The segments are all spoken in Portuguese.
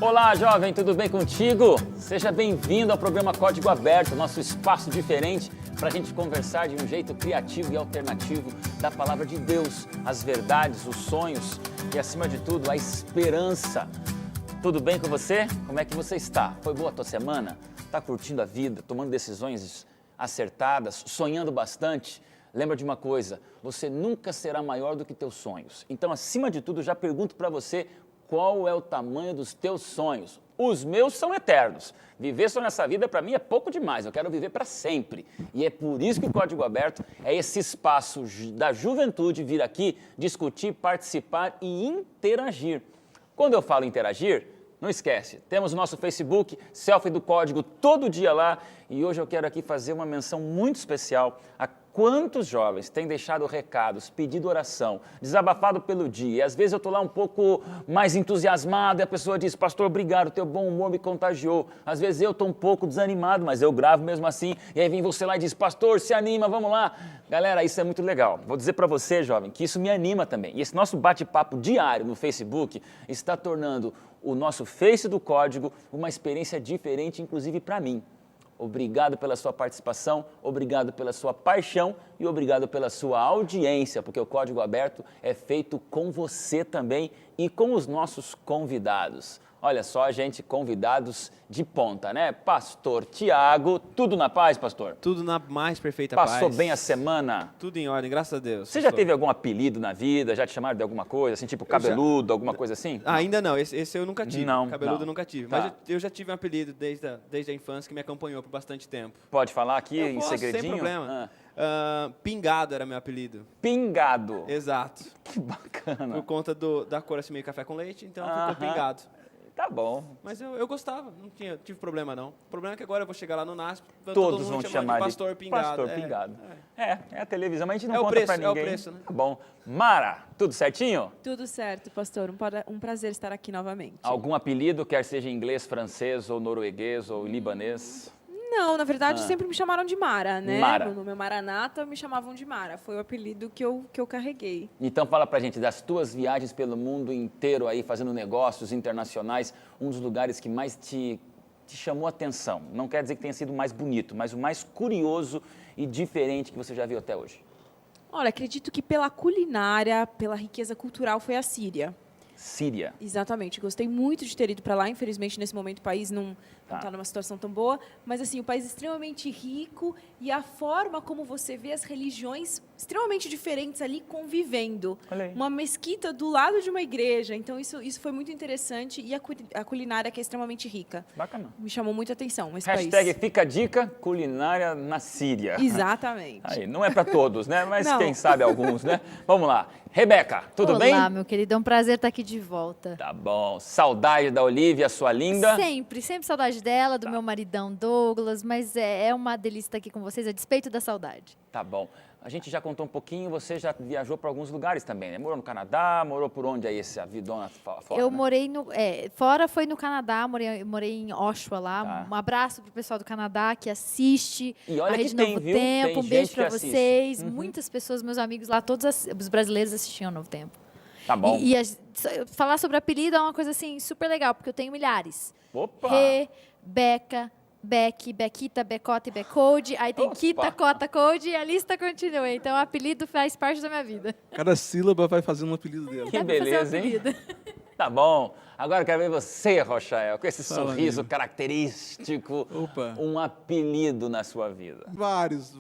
Olá, jovem, tudo bem contigo? Seja bem-vindo ao programa Código Aberto, nosso espaço diferente para a gente conversar de um jeito criativo e alternativo da palavra de Deus, as verdades, os sonhos e, acima de tudo, a esperança. Tudo bem com você? Como é que você está? Foi boa a tua semana? Está curtindo a vida, tomando decisões acertadas, sonhando bastante? Lembra de uma coisa, você nunca será maior do que teus sonhos. Então, acima de tudo, já pergunto para você, qual é o tamanho dos teus sonhos? Os meus são eternos. Viver só nessa vida, para mim, é pouco demais. Eu quero viver para sempre. E é por isso que o Código Aberto é esse espaço da juventude vir aqui discutir, participar e interagir. Quando eu falo interagir, não esquece, temos o nosso Facebook, Selfie do Código, todo dia lá. E hoje eu quero aqui fazer uma menção muito especial a quantos jovens têm deixado recados, pedido oração, desabafado pelo dia. E às vezes eu estou lá um pouco mais entusiasmado e a pessoa diz, pastor, obrigado, o teu bom humor me contagiou. Às vezes eu estou um pouco desanimado, mas eu gravo mesmo assim. E aí vem você lá e diz, pastor, se anima, vamos lá. Galera, isso é muito legal. Vou dizer para você, jovem, que isso me anima também. E esse nosso bate-papo diário no Facebook está tornando o nosso Face do Código uma experiência diferente, inclusive para mim. Obrigado pela sua participação, obrigado pela sua paixão e obrigado pela sua audiência, porque o Código Aberto é feito com você também e com os nossos convidados. Olha só, gente, convidados de ponta, né? Pastor Tiago, tudo na paz, pastor? Tudo na mais perfeita paz. Passou bem a semana? Tudo em ordem, graças a Deus. Você já teve algum apelido na vida? Já te chamaram de alguma coisa, assim, tipo cabeludo, alguma coisa assim? Ainda não, esse eu nunca tive. Não, cabeludo não. eu nunca tive. Tá. Mas eu já tive um apelido desde a infância que me acompanhou por bastante tempo. Pode falar aqui Eu em posso, segredinho? sem problema. Pingado era meu apelido. Pingado. Exato. Que bacana. Por conta da cor assim meio café com leite, então ficou pingado. Tá bom. Mas eu gostava, não tive problema não. O problema é que agora eu vou chegar lá no NASP, Todos todo mundo vão te chamando chamar de pastor pingado. Pastor Pingado. É a televisão, mas a gente não É o conta preço, pra é ninguém. o preço, né? Tá bom. Mara, tudo certinho? Tudo certo, pastor. Um prazer estar aqui novamente. Algum apelido, quer seja inglês, francês, ou norueguês, ou libanês? Não, na verdade, sempre me chamaram de Mara, né? Mara. No meu Maranata, me chamavam de Mara. Foi o apelido que eu carreguei. Então fala pra gente das tuas viagens pelo mundo inteiro aí, fazendo negócios internacionais, um dos lugares que mais te chamou a atenção. Não quer dizer que tenha sido o mais bonito, mas o mais curioso e diferente que você já viu até hoje. Olha, acredito que pela culinária, pela riqueza cultural, foi a Síria. Síria. Exatamente. Gostei muito de ter ido para lá. Infelizmente, nesse momento, o país não está numa situação tão boa. Mas, assim, o país é extremamente rico e a forma como você vê as religiões extremamente diferentes ali convivendo. Olha aí. Uma mesquita do lado de uma igreja. Então, isso foi muito interessante. E a culinária, que é extremamente rica. Bacana. Me chamou muito a atenção esse Hashtag país. fica a dica, culinária na Síria. Exatamente. Aí, não é para todos, né? Mas Não. quem sabe alguns, né? Vamos lá. Rebeca, tudo bem? Olá, meu querido, é um prazer estar aqui de volta. Tá bom. Saudade da Olivia, sua linda. Sempre saudade dela, do meu maridão Douglas, mas é uma delícia estar aqui com vocês, a despeito da saudade. Tá bom. A gente já contou um pouquinho, você já viajou para alguns lugares também, né? Morou no Canadá, morou por onde aí essa vidona fora? Eu né? morei fora foi no Canadá, morei em Oshawa lá. Tá. Um abraço pro pessoal do Canadá que assiste E olha a que Rede tem, Novo viu? Tempo. Tem Um beijo gente que para assiste. vocês. Muitas pessoas, meus amigos lá, todos os brasileiros assistiam Novo Tempo. Tá bom. Falar sobre apelido é uma coisa assim super legal, porque eu tenho milhares. Opa! Beca, Beck, Bequita, Becota e Becode. Aí tem Opa! Kita, Cota, Code e a lista continua. Então, o apelido faz parte da minha vida. Cada sílaba vai fazendo um apelido dela. Que Dá pra fazer um beleza, hein? apelido. Tá bom. Agora eu quero ver você, Rochael, com esse Fala, sorriso amigo. característico. Opa. Um apelido na sua vida. Vários,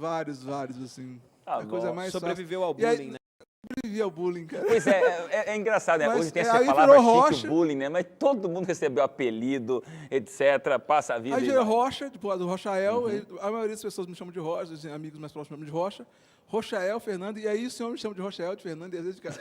assim. Tá a coisa bom. mais Sobreviveu ao fácil. E aí, bullying, né? Sobrevivi ao bullying, cara. Pois é engraçado, né? Mas, Hoje tem aí essa virou palavra chique, Rocha. o bullying, né? Mas todo mundo recebeu apelido, etc. Passa a vida Aí e já é vai. Rocha, tipo, do Rochael. A maioria das pessoas me chamam de Rocha, assim, amigos mais próximos me chamam de Rocha. Rochael, Fernando, e aí o senhor me chama de Rochael, de Fernando, e às vezes fica...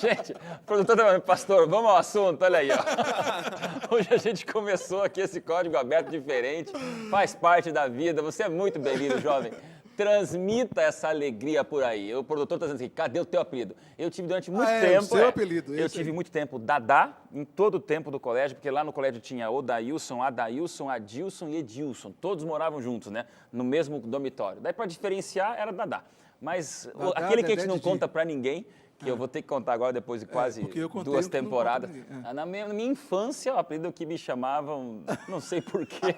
Gente, o produtor tá falando, pastor, vamos ao assunto, olha aí, ó. Hoje a gente começou aqui esse código aberto diferente, faz parte da vida, você é muito bem-vindo, jovem. transmita essa alegria por aí. O produtor está dizendo assim, cadê o teu apelido? Eu tive durante muito o tempo... seu apelido, Eu esse tive aí. muito tempo Dadá, em todo o tempo do colégio, porque lá no colégio tinha Odailson, Adailson, Adilson e Edilson. Todos moravam juntos, né? No mesmo dormitório. Daí, para diferenciar, era Dadá. Mas Dadá, aquele que a gente Dedé, não Didi. conta para ninguém, que eu vou ter que contar agora depois de quase porque eu contei 2 um que não conta temporadas. pra ninguém. Na minha infância, o apelido que me chamavam, não sei porquê,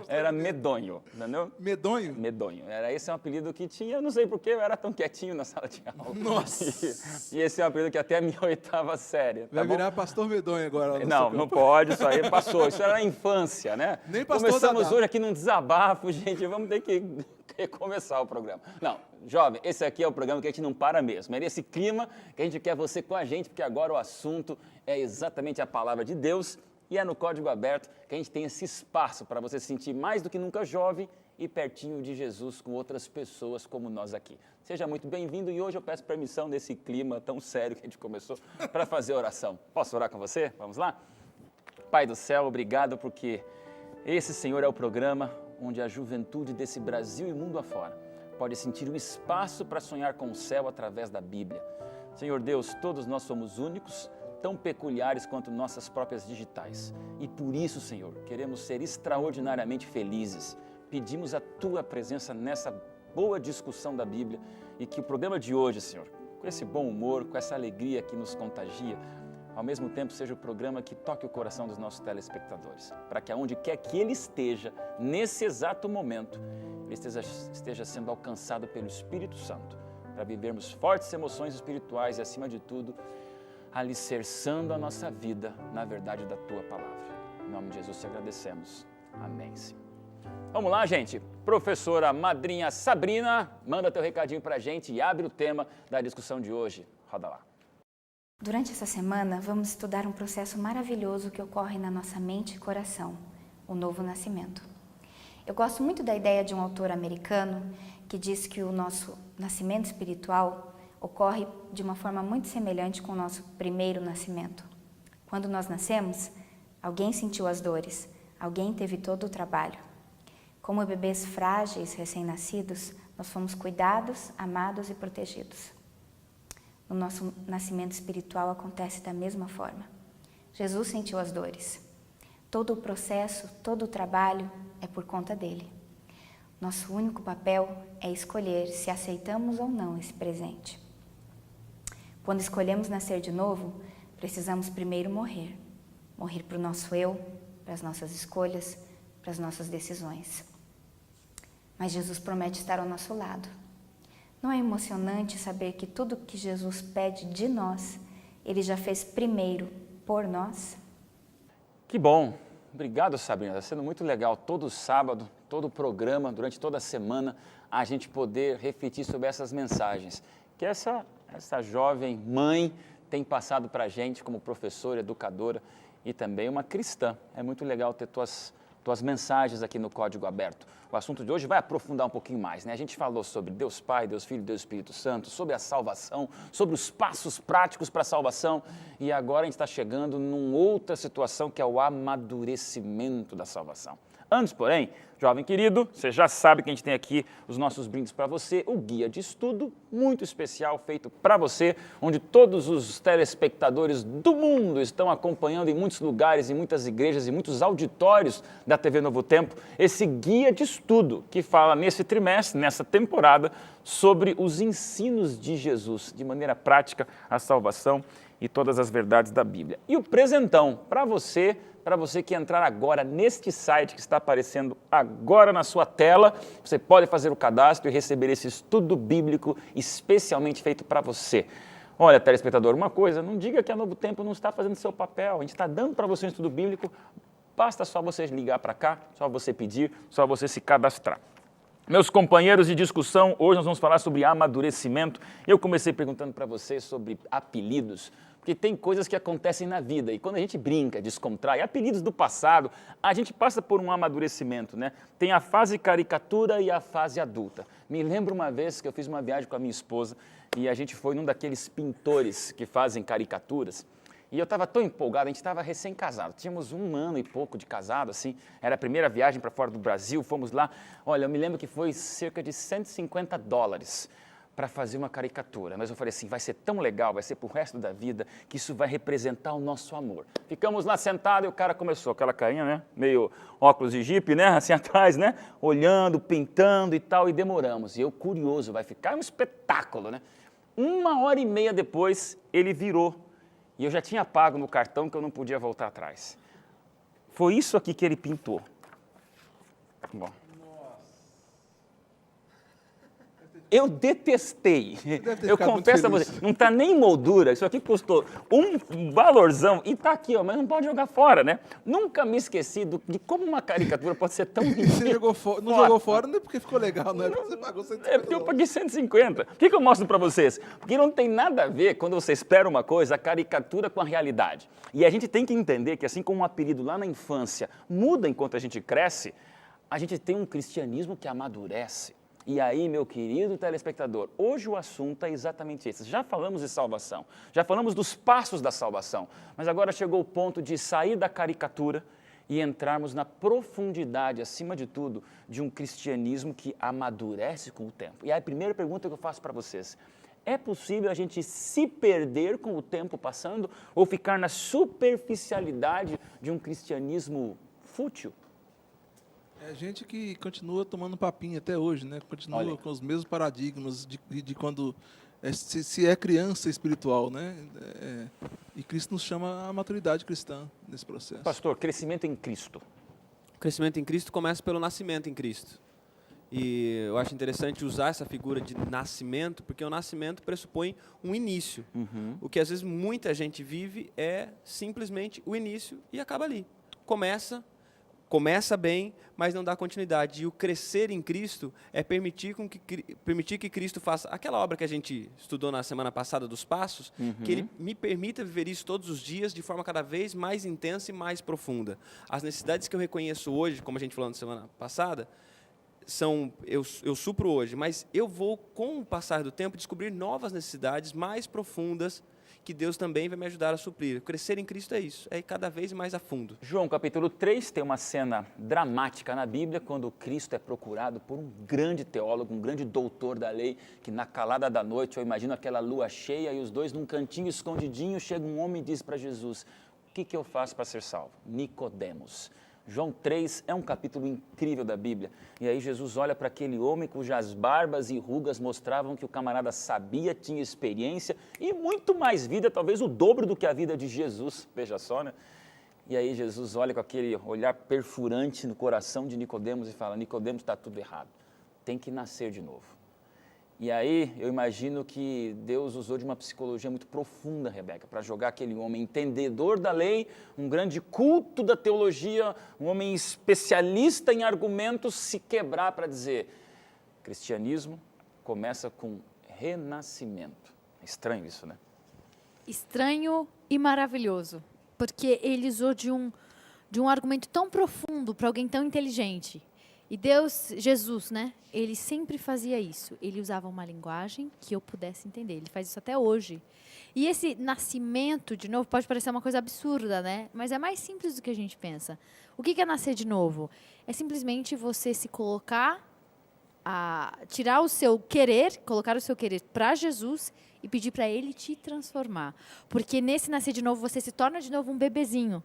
era Medonho, entendeu? Medonho? Medonho. Esse é um apelido que tinha, eu não sei porquê, eu era tão quietinho na sala de aula. Nossa! E esse é um apelido que até a minha 8ª série. Tá Vai bom? virar pastor Medonho agora. lá no Não, seu não campo. pode, isso aí passou. Isso era na infância, né? Nem pastor Começamos Dadá. hoje aqui num desabafo, gente, vamos ter que recomeçar o programa. Não, jovem, esse aqui é o programa que a gente não para mesmo. É nesse clima que a gente quer você com a gente, porque agora o assunto é exatamente a palavra de Deus e é no Código Aberto que a gente tem esse espaço para você se sentir mais do que nunca jovem e pertinho de Jesus com outras pessoas como nós aqui. Seja muito bem-vindo e hoje eu peço permissão nesse clima tão sério que a gente começou para fazer oração. Posso orar com você? Vamos lá? Pai do céu, obrigado porque esse, Senhor, é o programa onde a juventude desse Brasil e mundo afora pode sentir o espaço para sonhar com o céu através da Bíblia. Senhor Deus, todos nós somos únicos, tão peculiares quanto nossas próprias digitais. E por isso, Senhor, queremos ser extraordinariamente felizes. Pedimos a Tua presença nessa boa discussão da Bíblia e que o programa de hoje, Senhor, com esse bom humor, com essa alegria que nos contagia, ao mesmo tempo seja o programa que toque o coração dos nossos telespectadores, para que aonde quer que ele esteja, nesse exato momento, ele esteja sendo alcançado pelo Espírito Santo, para vivermos fortes emoções espirituais e, acima de tudo, alicerçando a nossa vida na verdade da Tua Palavra. Em nome de Jesus te agradecemos. Amém, Senhor. Vamos lá, gente. Professora Madrinha Sabrina, manda teu recadinho para a gente e abre o tema da discussão de hoje. Roda lá. Durante essa semana, vamos estudar um processo maravilhoso que ocorre na nossa mente e coração, o novo nascimento. Eu gosto muito da ideia de um autor americano que diz que o nosso nascimento espiritual ocorre de uma forma muito semelhante com o nosso primeiro nascimento. Quando nós nascemos, alguém sentiu as dores, alguém teve todo o trabalho. Como bebês frágeis, recém-nascidos, nós fomos cuidados, amados e protegidos. No nosso nascimento espiritual acontece da mesma forma. Jesus sentiu as dores. Todo o processo, todo o trabalho é por conta dele. Nosso único papel é escolher se aceitamos ou não esse presente. Quando escolhemos nascer de novo, precisamos primeiro morrer. Morrer para o nosso eu, para as nossas escolhas, para as nossas decisões. Mas Jesus promete estar ao nosso lado. Não é emocionante saber que tudo que Jesus pede de nós, Ele já fez primeiro por nós? Que bom. Obrigado, Sabrina. Está sendo muito legal todo sábado, todo o programa, durante toda a semana, a gente poder refletir sobre essas mensagens que essa jovem mãe tem passado para a gente como professora, educadora e também uma cristã. É muito legal ter tuas mensagens aqui no Código Aberto. O assunto de hoje vai aprofundar um pouquinho mais, né? A gente falou sobre Deus Pai, Deus Filho, Deus Espírito Santo, sobre a salvação, sobre os passos práticos para a salvação e agora a gente está chegando numa outra situação que é o amadurecimento da salvação. Antes, porém, jovem querido, você já sabe que a gente tem aqui os nossos brindes para você, o guia de estudo muito especial feito para você, onde todos os telespectadores do mundo estão acompanhando em muitos lugares, em muitas igrejas e muitos auditórios da TV Novo Tempo, esse guia de estudo que fala nesse trimestre, nessa temporada, sobre os ensinos de Jesus, de maneira prática, a salvação e todas as verdades da Bíblia. E o presentão para você que entrar agora neste site que está aparecendo agora na sua tela, você pode fazer o cadastro e receber esse estudo bíblico especialmente feito para você. Olha, telespectador, uma coisa, não diga que a Novo Tempo não está fazendo seu papel, a gente está dando para você um estudo bíblico, basta só você ligar para cá, só você pedir, só você se cadastrar. Meus companheiros de discussão, hoje nós vamos falar sobre amadurecimento. Eu comecei perguntando para vocês sobre apelidos, porque tem coisas que acontecem na vida e quando a gente brinca, descontrai, apelidos do passado, a gente passa por um amadurecimento, né? Tem a fase caricatura e a fase adulta. Me lembro uma vez que eu fiz uma viagem com a minha esposa e a gente foi num daqueles pintores que fazem caricaturas E eu estava tão empolgado, a gente estava recém-casado, tínhamos 1 ano e pouco de casado, assim, era a primeira viagem para fora do Brasil, fomos lá, olha, eu me lembro que foi cerca de $150 para fazer uma caricatura, mas eu falei assim, vai ser tão legal, vai ser pro resto da vida, que isso vai representar o nosso amor. Ficamos lá sentados e o cara começou, aquela carinha, né, meio óculos de jipe, né, assim atrás, né, olhando, pintando e tal, e demoramos. E eu curioso, vai ficar um espetáculo, né. 1h30 depois, ele virou. E eu já tinha pago no cartão que eu não podia voltar atrás. Foi isso aqui que ele pintou. Bom. Eu detestei. Eu confesso a você, não está nem moldura, isso aqui custou um valorzão e está aqui, ó, mas não pode jogar fora, né? Nunca me esqueci de como uma caricatura pode ser tão E você não jogou fora, não é porque ficou legal, não é porque você pagou 150. É porque eu paguei 150. Por que eu mostro para vocês? Porque não tem nada a ver, quando você espera uma coisa, a caricatura com a realidade. E a gente tem que entender que, assim como um apelido lá na infância muda enquanto a gente cresce, a gente tem um cristianismo que amadurece. E aí, meu querido telespectador, hoje o assunto é exatamente esse. Já falamos de salvação, já falamos dos passos da salvação, mas agora chegou o ponto de sair da caricatura e entrarmos na profundidade, acima de tudo, de um cristianismo que amadurece com o tempo. E aí a primeira pergunta que eu faço para vocês, é possível a gente se perder com o tempo passando ou ficar na superficialidade de um cristianismo fútil? É gente que continua tomando papinho até hoje, né? Continua Olha. com os mesmos paradigmas de quando se é criança espiritual, né? E Cristo nos chama à maturidade cristã nesse processo. Pastor, crescimento em Cristo. O crescimento em Cristo começa pelo nascimento em Cristo. E eu acho interessante usar essa figura de nascimento, porque o nascimento pressupõe um início. O que às vezes muita gente vive é simplesmente o início e acaba ali. Começa bem, mas não dá continuidade. E o crescer em Cristo é permitir que Cristo faça aquela obra que a gente estudou na semana passada dos passos, que Ele me permita viver isso todos os dias de forma cada vez mais intensa e mais profunda. As necessidades que eu reconheço hoje, como a gente falou na semana passada, eu supro hoje, mas eu vou, com o passar do tempo, descobrir novas necessidades mais profundas que Deus também vai me ajudar a suprir. Crescer em Cristo é isso, é ir cada vez mais a fundo. João capítulo 3 tem uma cena dramática na Bíblia, quando Cristo é procurado por um grande teólogo, um grande doutor da lei, que na calada da noite, eu imagino aquela lua cheia e os dois num cantinho escondidinho, chega um homem e diz para Jesus, o que eu faço para ser salvo? Nicodemos. João 3 é um capítulo incrível da Bíblia. E aí Jesus olha para aquele homem cujas barbas e rugas mostravam que o camarada sabia, tinha experiência e muito mais vida, talvez o dobro do que a vida de Jesus. Veja só, né? E aí Jesus olha com aquele olhar perfurante no coração de Nicodemos e fala, Nicodemos, está tudo errado. Tem que nascer de novo. E aí, eu imagino que Deus usou de uma psicologia muito profunda, Rebeca, para jogar aquele homem entendedor da lei, um grande culto da teologia, um homem especialista em argumentos, se quebrar para dizer, cristianismo começa com renascimento. É estranho isso, né? Estranho e maravilhoso, porque ele usou de um argumento tão profundo para alguém tão inteligente. E Deus, Jesus, né? Ele sempre fazia isso. Ele usava uma linguagem que eu pudesse entender. Ele faz isso até hoje. E esse nascimento de novo pode parecer uma coisa absurda, né? Mas é mais simples do que a gente pensa. O que é nascer de novo? É simplesmente você se colocar, tirar o seu querer, colocar o seu querer para Jesus e pedir para Ele te transformar. Porque nesse nascer de novo, você se torna de novo um bebezinho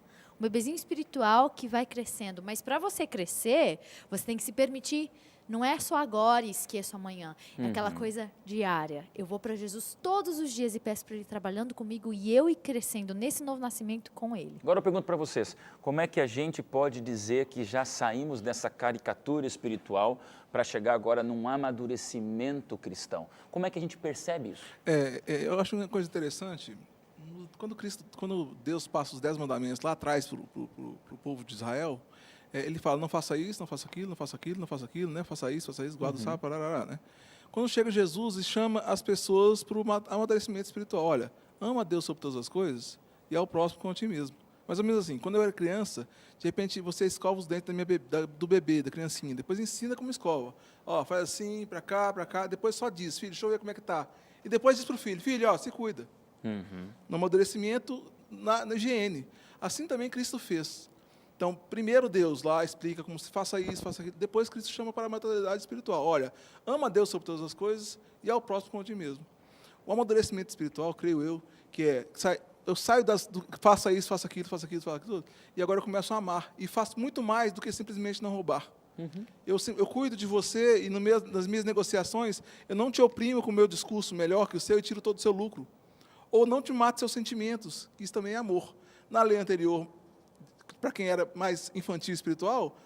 espiritual que vai crescendo. Mas para você crescer, você tem que se permitir, não é só agora e esqueço amanhã, é aquela coisa diária. Eu vou para Jesus todos os dias e peço para Ele trabalhando comigo e eu ir crescendo nesse novo nascimento com Ele. Agora eu pergunto para vocês, como é que a gente pode dizer que já saímos dessa caricatura espiritual para chegar agora num amadurecimento cristão? Como é que a gente percebe isso? Eu acho uma coisa interessante. Quando Deus passa os 10 mandamentos lá atrás para o povo de Israel, ele fala, não faça isso, não faça aquilo, não faça aquilo, não faça aquilo, né? Faça isso, guarda o sábado, parará, né? Quando chega Jesus e chama as pessoas para o amadurecimento espiritual, olha, ama a Deus sobre todas as coisas e ao próximo como a ti mesmo. Mais ou menos assim, quando eu era criança, de repente você escova os dentes do bebê, da criancinha, depois ensina como escova. Ó, faz assim, para cá, depois só diz, filho, deixa eu ver como é que tá. E depois diz para o filho, ó, se cuida. No amadurecimento, na higiene. Assim também Cristo fez. Então, primeiro Deus lá explica como se faça isso, faça aquilo. Depois Cristo chama para a maturidade espiritual. Olha, ama a Deus sobre todas as coisas e ao próximo como a ti mesmo. O amadurecimento espiritual, creio eu, que é... Eu saio faça isso, faça aquilo, faça aquilo, faça aquilo, e agora eu começo a amar. E faço muito mais do que simplesmente não roubar. Eu cuido de você e nas minhas negociações, eu não te oprimo com o meu discurso melhor que o seu e tiro todo o seu lucro. Ou não te mato seus sentimentos, isso também é amor. Na lei anterior, para quem era mais infantil e espiritual,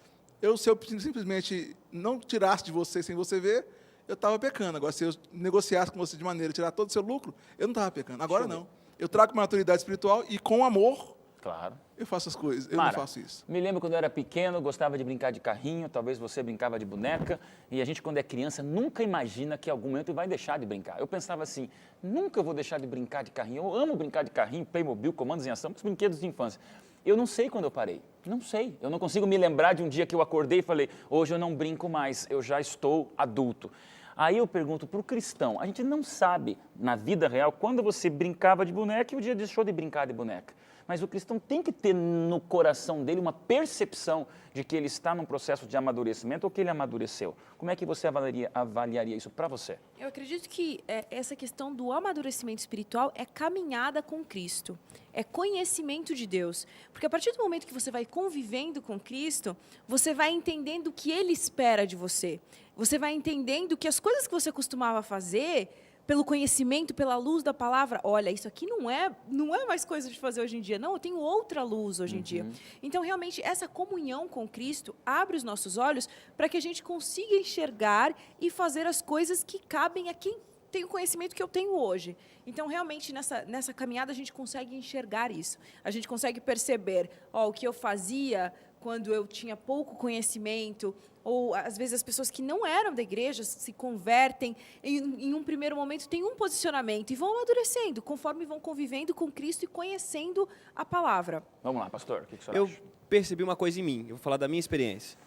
se eu simplesmente não tirasse de você sem você ver, eu estava pecando. Agora, se eu negociasse com você de maneira a tirar todo o seu lucro, eu não estava pecando. Agora não. Eu trago maturidade espiritual e com amor, Claro. eu faço as coisas. Eu Mara, não faço isso. me lembro quando eu era pequeno, gostava de brincar de carrinho, talvez você brincava de boneca, e a gente, quando é criança, nunca imagina que em algum momento vai deixar de brincar. Eu pensava assim, nunca vou deixar de brincar de carrinho. Eu amo brincar de carrinho, Playmobil, comandos em ação, os brinquedos de infância. Eu não sei quando eu parei. Não sei. Eu não consigo me lembrar de um dia que eu acordei e falei, hoje eu não brinco mais, eu já estou adulto. Aí eu pergunto para o cristão, a gente não sabe, na vida real, quando você brincava de boneca e o dia deixou de brincar de boneca. Mas o cristão tem que ter no coração dele uma percepção de que ele está num processo de amadurecimento ou que ele amadureceu. Como é que você avaliaria isso para você? Eu acredito que essa questão do amadurecimento espiritual é caminhada com Cristo, é conhecimento de Deus. Porque a partir do momento que você vai convivendo com Cristo, você vai entendendo o que Ele espera de você. Você vai entendendo que as coisas que você costumava fazer, pelo conhecimento, pela luz da palavra, olha, isso aqui não é mais coisa de fazer hoje em dia. Não, eu tenho outra luz hoje em dia. Então, realmente, essa comunhão com Cristo abre os nossos olhos para que a gente consiga enxergar e fazer as coisas que cabem a quem tem o conhecimento que eu tenho hoje. Então, realmente, nessa caminhada, a gente consegue enxergar isso. A gente consegue perceber, o que eu fazia quando eu tinha pouco conhecimento, ou às vezes as pessoas que não eram da igreja se convertem, em um primeiro momento têm um posicionamento e vão amadurecendo, conforme vão convivendo com Cristo e conhecendo a palavra. Vamos lá, pastor, o que o senhor Eu acha? percebi uma coisa em mim, eu vou falar da minha experiência.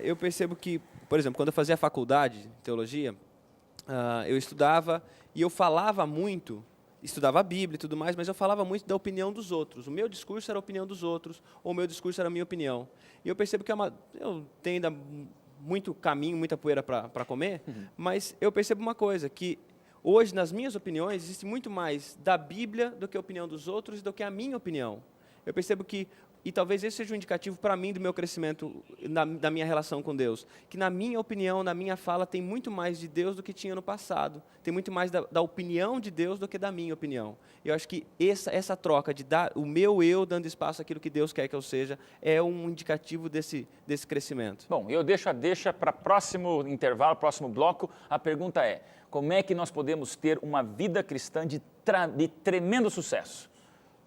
Eu percebo que, por exemplo, quando eu fazia faculdade de teologia, eu estudava e eu falava muito, estudava a Bíblia e tudo mais, mas eu falava muito da opinião dos outros. O meu discurso era a opinião dos outros, ou o meu discurso era a minha opinião. E eu percebo que eu tenho ainda muito caminho, muita poeira para comer, mas eu percebo uma coisa, que hoje, nas minhas opiniões, existe muito mais da Bíblia do que a opinião dos outros e do que a minha opinião. Eu percebo que, e talvez esse seja um indicativo para mim do meu crescimento, da minha relação com Deus, que na minha opinião, na minha fala, tem muito mais de Deus do que tinha no passado. Tem muito mais da opinião de Deus do que da minha opinião. Eu acho que essa troca de dar o meu eu dando espaço àquilo que Deus quer que eu seja é um indicativo desse crescimento. Bom, eu deixa para próximo intervalo, próximo bloco. A pergunta é, como é que nós podemos ter uma vida cristã de tremendo sucesso?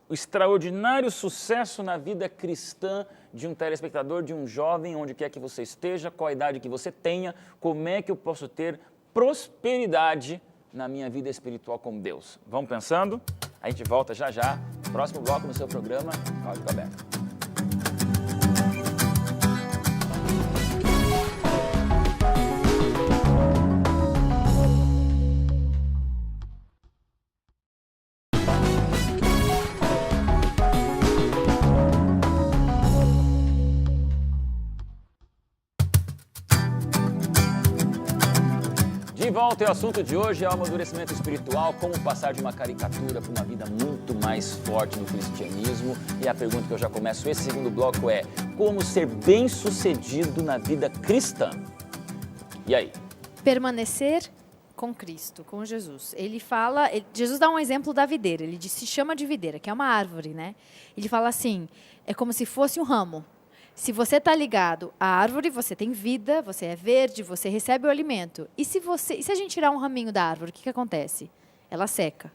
O extraordinário sucesso na vida cristã de um telespectador, de um jovem, onde quer que você esteja, qual a idade que você tenha, como é que eu posso ter prosperidade na minha vida espiritual com Deus? Vamos pensando? A gente volta já já, próximo bloco no seu programa, Código Aberto. De volta, e o assunto de hoje é o amadurecimento espiritual, como passar de uma caricatura para uma vida muito mais forte no cristianismo. E a pergunta que eu já começo esse segundo bloco é, como ser bem-sucedido na vida cristã? E aí? Permanecer com Cristo, com Jesus. Jesus dá um exemplo da videira, se chama de videira, que é uma árvore, né? Ele fala assim, é como se fosse um ramo. Se você está ligado à árvore, você tem vida, você é verde, você recebe o alimento. E se a gente tirar um raminho da árvore, o que acontece? Ela seca.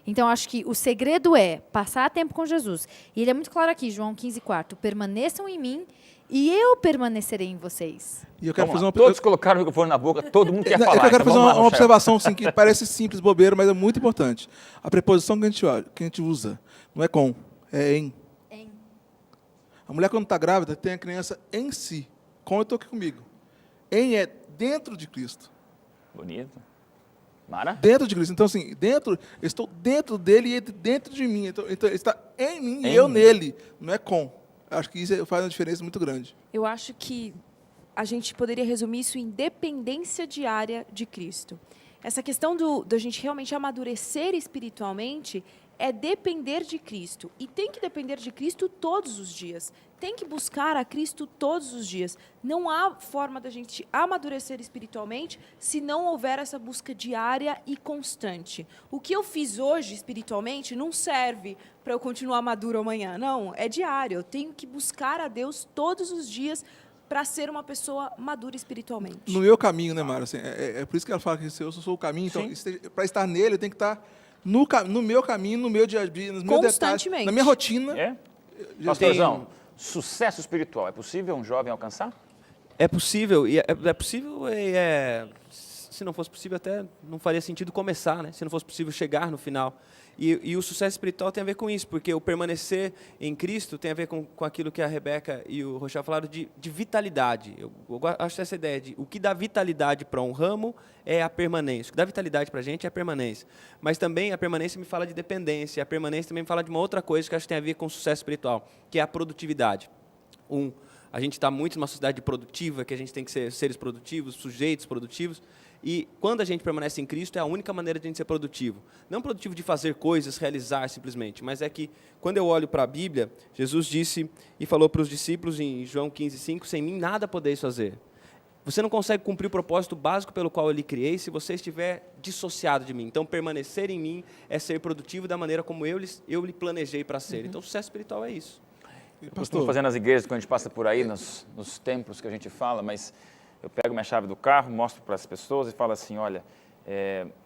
Então, acho que o segredo é passar tempo com Jesus. E ele é muito claro aqui, João 15:4. Permaneçam em mim e eu permanecerei em vocês. E eu quero fazer uma... Todos colocaram o microfone na boca, todo mundo quer falar. Eu quero então fazer vamos lá, uma observação assim, que parece simples, bobeira, mas é muito importante. A preposição que a gente usa não é com, é em. A mulher, quando está grávida, tem a criança em si. Com, eu estou aqui comigo. Em é dentro de Cristo. Bonito. Mara? Dentro de Cristo. Então, assim, eu estou dentro dele e ele dentro de mim. Então ele está em mim Em e eu mim. nele. Não é com. Acho que isso faz uma diferença muito grande. Eu acho que a gente poderia resumir isso em dependência diária de Cristo. Essa questão da gente realmente amadurecer espiritualmente é depender de Cristo. E tem que depender de Cristo todos os dias. Tem que buscar a Cristo todos os dias. Não há forma da gente amadurecer espiritualmente se não houver essa busca diária e constante. O que eu fiz hoje espiritualmente não serve para eu continuar maduro amanhã. Não, é diário. Eu tenho que buscar a Deus todos os dias para ser uma pessoa madura espiritualmente. No meu caminho, né, Mara? Assim, é por isso que ela fala que eu sou o caminho. Então, para estar nele, eu tenho que estar no meu caminho, no meu dia a dia, nos meus detalhes, Constantemente. na minha rotina. É? Já Pastorzão, sucesso espiritual, é possível um jovem alcançar? É possível, e é possível, se não fosse possível, até não faria sentido começar, né? Se não fosse possível chegar no final. E o sucesso espiritual tem a ver com isso, porque o permanecer em Cristo tem a ver com aquilo que a Rebeca e o Rochel falaram de vitalidade. Eu acho essa ideia de o que dá vitalidade para um ramo é a permanência. O que dá vitalidade para a gente é a permanência. Mas também a permanência me fala de dependência, a permanência também me fala de uma outra coisa que acho que tem a ver com o sucesso espiritual, que é a produtividade. A gente está muito numa sociedade produtiva, que a gente tem que ser seres produtivos, sujeitos produtivos, e quando a gente permanece em Cristo, é a única maneira de a gente ser produtivo. Não produtivo de fazer coisas, realizar simplesmente, mas é que, quando eu olho para a Bíblia, Jesus disse e falou para os discípulos em João 15:5, sem mim nada podeis fazer. Você não consegue cumprir o propósito básico pelo qual eu lhe criei se você estiver dissociado de mim. Então, permanecer em mim é ser produtivo da maneira como eu lhe planejei para ser. Então, o sucesso espiritual é isso. Eu costumo fazer nas igrejas, quando a gente passa por aí, nos templos que a gente fala, mas eu pego minha chave do carro, mostro para as pessoas e falo assim, olha,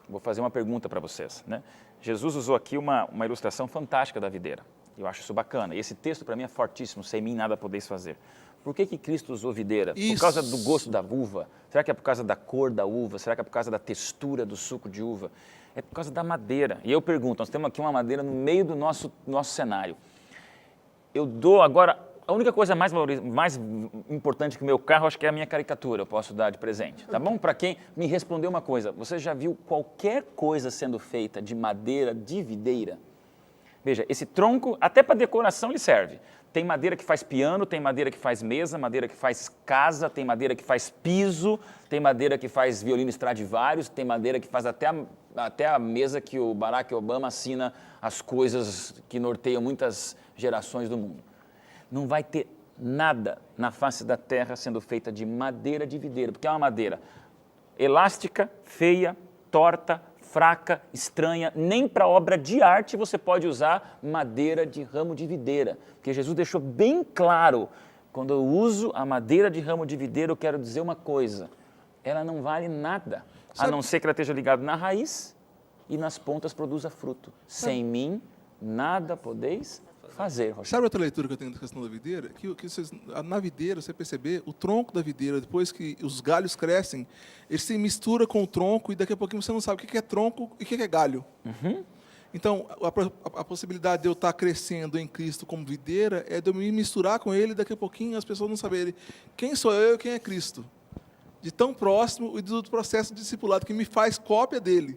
vou fazer uma pergunta para vocês. Né? Jesus usou aqui uma ilustração fantástica da videira. Eu acho isso bacana. E esse texto, para mim, é fortíssimo. Sem mim, nada podeis fazer. Por que Cristo usou videira? Por causa do gosto da uva? Será que é por causa da cor da uva? Será que é por causa da textura do suco de uva? É por causa da madeira. E eu pergunto, nós temos aqui uma madeira no meio do nosso cenário. Eu dou agora, a única coisa mais importante que o meu carro, acho que é a minha caricatura, eu posso dar de presente, tá bom? Para quem me respondeu uma coisa, você já viu qualquer coisa sendo feita de madeira de videira? Veja, esse tronco, até para decoração ele serve. Tem madeira que faz piano, tem madeira que faz mesa, madeira que faz casa, tem madeira que faz piso, tem madeira que faz violino Stradivarius, tem madeira que faz até a mesa que o Barack Obama assina as coisas que norteiam muitas gerações do mundo. Não vai ter nada na face da terra sendo feita de madeira de videira, porque é uma madeira elástica, feia, torta, fraca, estranha. Nem para obra de arte você pode usar madeira de ramo de videira, porque Jesus deixou bem claro, quando eu uso a madeira de ramo de videira, eu quero dizer uma coisa, ela não vale nada, a não ser que ela esteja ligada na raiz e nas pontas produza fruto. Sem mim, nada podeis fazer, Rochelle. Sabe outra leitura que eu tenho da questão da videira? Na videira, você perceber, o tronco da videira, depois que os galhos crescem, ele se mistura com o tronco e daqui a pouquinho você não sabe o que é tronco e o que é galho. Uhum. Então, a possibilidade de eu estar crescendo em Cristo como videira é de eu me misturar com Ele e daqui a pouquinho as pessoas não saberem quem sou eu e quem é Cristo. De tão próximo e do processo de discipulado que me faz cópia dele.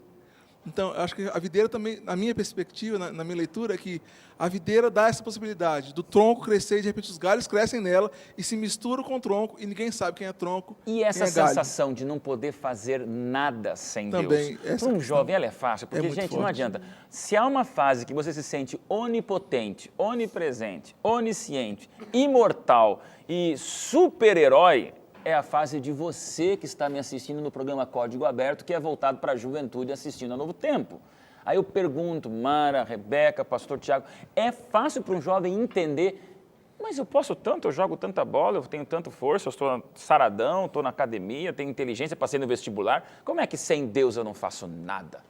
Então, eu acho que a videira também, na minha perspectiva, na minha leitura, é que a videira dá essa possibilidade do tronco crescer e, de repente, os galhos crescem nela e se misturam com o tronco e ninguém sabe quem é tronco e essa quem é galho. sensação de não poder fazer nada sem também, Deus. Para um jovem, ela é fácil, porque, gente, forte. não adianta. Se há uma fase que você se sente onipotente, onipresente, onisciente, imortal e super-herói, é a fase de você que está me assistindo no programa Código Aberto, que é voltado para a juventude assistindo a Novo Tempo. Aí eu pergunto, Mara, Rebeca, pastor Tiago, é fácil para um jovem entender, mas eu posso tanto, eu jogo tanta bola, eu tenho tanta força, eu estou saradão, estou na academia, tenho inteligência, passei no vestibular, como é que sem Deus eu não faço nada?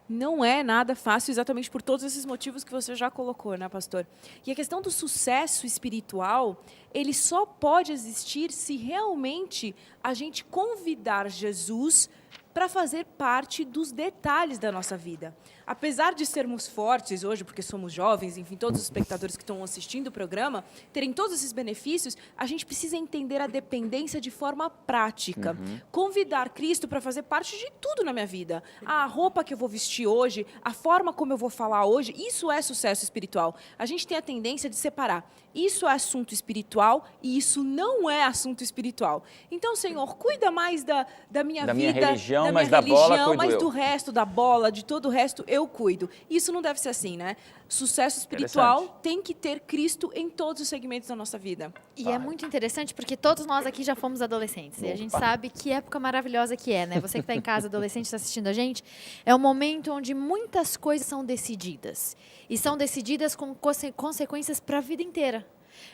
Não é nada fácil exatamente por todos esses motivos que você já colocou, né, pastor? E a questão do sucesso espiritual, ele só pode existir se realmente a gente convidar Jesus para fazer parte dos detalhes da nossa vida. Apesar de sermos fortes hoje, porque somos jovens, enfim, todos os espectadores que estão assistindo o programa, terem todos esses benefícios, a gente precisa entender a dependência de forma prática. Convidar Cristo para fazer parte de tudo na minha vida. A roupa que eu vou vestir hoje, a forma como eu vou falar hoje, isso é sucesso espiritual. A gente tem a tendência de separar. Isso é assunto espiritual e isso não é assunto espiritual. Então, Senhor, cuida mais da minha Da vida, minha religião, da mas minha da bola religião, cuido mas eu. do resto, da bola, de todo o resto, eu cuido. Isso não deve ser assim, né? Sucesso espiritual Interessante. tem que ter Cristo em todos os segmentos da nossa vida. E é muito interessante porque todos nós aqui já fomos adolescentes. E a gente sabe que época maravilhosa que é, né? Você que está em casa, adolescente, está assistindo a gente, é um momento onde muitas coisas são decididas. E são decididas com consequências para a vida inteira.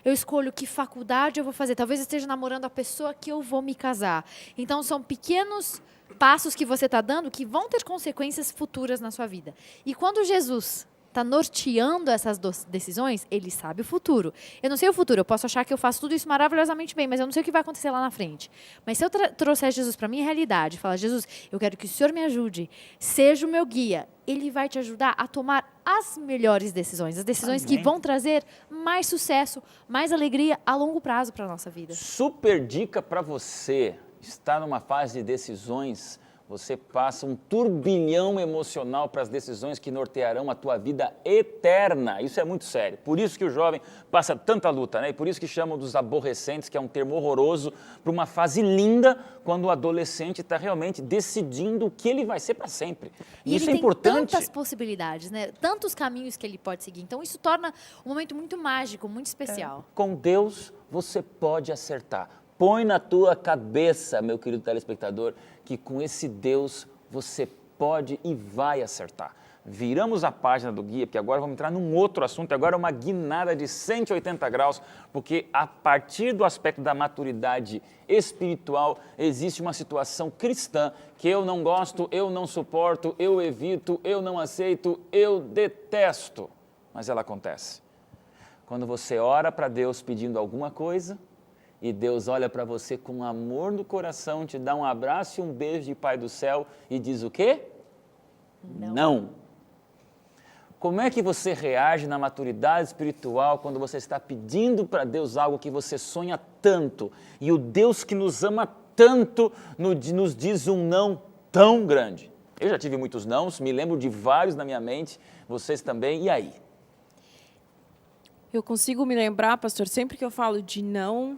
Eu escolho que faculdade eu vou fazer. Talvez eu esteja namorando a pessoa que eu vou me casar. Então, são pequenos passos que você está dando que vão ter consequências futuras na sua vida. E quando Jesus está norteando essas decisões, ele sabe o futuro. Eu não sei o futuro, eu posso achar que eu faço tudo isso maravilhosamente bem, mas eu não sei o que vai acontecer lá na frente. Mas se eu trouxer Jesus para a minha realidade, falar, Jesus, eu quero que o Senhor me ajude, seja o meu guia, ele vai te ajudar a tomar as melhores decisões, as decisões que vão trazer mais sucesso, mais alegria a longo prazo para a nossa vida. Super dica para você. Está numa fase de decisões, você passa um turbilhão emocional para as decisões que nortearão a tua vida eterna. Isso é muito sério. Por isso que o jovem passa tanta luta, né? E por isso que chamam dos aborrecentes, que é um termo horroroso, para uma fase linda, quando o adolescente está realmente decidindo o que ele vai ser para sempre. E Isso ele é tem importante. tantas possibilidades, né? Tantos caminhos que ele pode seguir. Então, isso torna um momento muito mágico, muito especial. Com Deus, você pode acertar. Põe na tua cabeça, meu querido telespectador, que com esse Deus você pode e vai acertar. Viramos a página do guia, porque agora vamos entrar num outro assunto, agora é uma guinada de 180 graus, porque a partir do aspecto da maturidade espiritual, existe uma situação cristã que eu não gosto, eu não suporto, eu evito, eu não aceito, eu detesto, mas ela acontece. Quando você ora para Deus pedindo alguma coisa, e Deus olha para você com amor no coração, te dá um abraço e um beijo de Pai do céu e diz o quê? Não. Como é que você reage na maturidade espiritual quando você está pedindo para Deus algo que você sonha tanto e o Deus que nos ama tanto nos diz um não tão grande? Eu já tive muitos nãos, me lembro de vários na minha mente, vocês também, e aí? Eu consigo me lembrar, pastor, sempre que eu falo de não,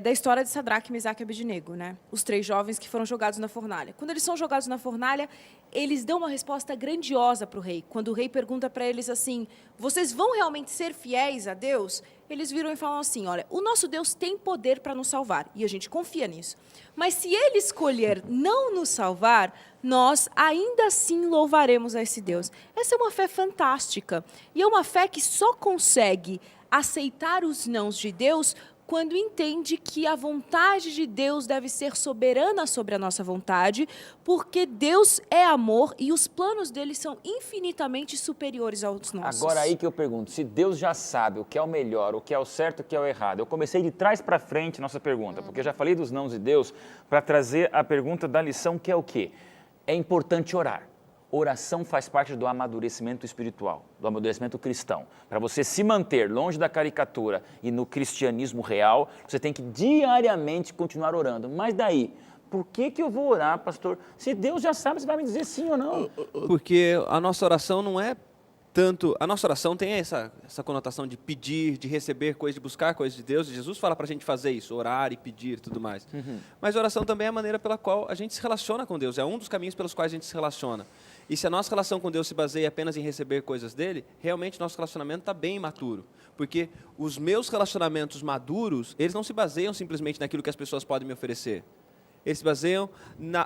da história de Sadraque, Mesaque e Abednego, né? Os 3 jovens que foram jogados na fornalha. Quando eles são jogados na fornalha, eles dão uma resposta grandiosa para o rei. Quando o rei pergunta para eles assim, vocês vão realmente ser fiéis a Deus? Eles viram e falam assim, olha, o nosso Deus tem poder para nos salvar, e a gente confia nisso. Mas se ele escolher não nos salvar, nós ainda assim louvaremos a esse Deus. Essa é uma fé fantástica, e é uma fé que só consegue aceitar os nãos de Deus quando entende que a vontade de Deus deve ser soberana sobre a nossa vontade, porque Deus é amor e os planos dele são infinitamente superiores aos nossos. Agora aí que eu pergunto, se Deus já sabe o que é o melhor, o que é o certo, o que é o errado. Eu comecei de trás para frente nossa pergunta, porque eu já falei dos nãos de Deus para trazer a pergunta da lição, que é o quê? É importante orar. Oração faz parte do amadurecimento espiritual, do amadurecimento cristão. Para você se manter longe da caricatura e no cristianismo real, você tem que diariamente continuar orando. Mas daí, por que eu vou orar, pastor? Se Deus já sabe, você vai me dizer sim ou não. Porque a nossa oração não é tanto... A nossa oração tem essa conotação de pedir, de receber coisas, de buscar coisas de Deus. Jesus fala para a gente fazer isso, orar e pedir e tudo mais. Mas a oração também é a maneira pela qual a gente se relaciona com Deus. É um dos caminhos pelos quais a gente se relaciona. E se a nossa relação com Deus se baseia apenas em receber coisas dele, realmente nosso relacionamento está bem imaturo. Porque os meus relacionamentos maduros, eles não se baseiam simplesmente naquilo que as pessoas podem me oferecer. Eles se baseiam